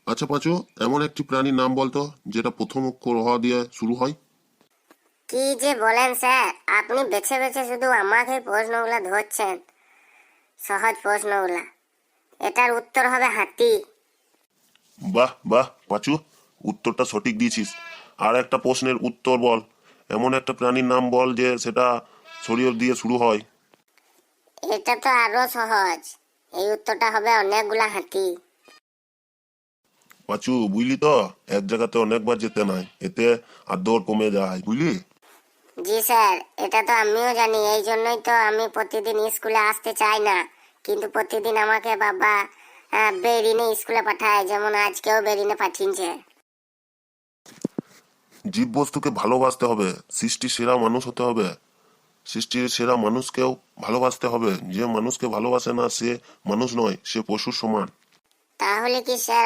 আচ্ছা পাঁচু, এমন একটি প্রাণীর নাম বলতো যেটা প্রথম অক্ষর হ দিয়ে শুরু হয়। কি যে বলেন স্যার, আপনি বেছে বেছে শুধু আমাকে প্রশ্নগুলা ধরছেন, সহজ প্রশ্নগুলা। এটার উত্তর হবে হাতি। বাহ বাহ পাঁচু, উত্তরটা সঠিক দিয়েছিস। আর একটা প্রশ্নের উত্তর বল। এমন একটা প্রাণীর নাম বল যে সেটা শরীর দিয়ে শুরু হয়। এটা তো আরো সহজ। এই উত্তরটা হবে অনেকগুলা হাতি। পাঁচু বুঝলি তো, এক জায়গাতে অনেকবার যেতে নাই, এতে আদর কমে যায় বুঝলি। জি স্যার, এটা তো আমিও জানি, এই জন্যই তো আমি প্রতিদিন স্কুলে আসতে চাই না। কিন্তু প্রতিদিন আমাকে বাবা বেরিনে স্কুলে পাঠায়, যেমন আজকেও বেরিনে পাঠিয়েছে। জীব বস্তুকে ভালোবাসতে হবে, সৃষ্টির সেরা মানুষ হতে হবে। সৃষ্টির সেরা মানুষকেও ভালোবাসতে হবে। যে মানুষকে ভালোবাসে না সে মানুষ নয়, সে পশুর সমান। তাহলে কি স্যার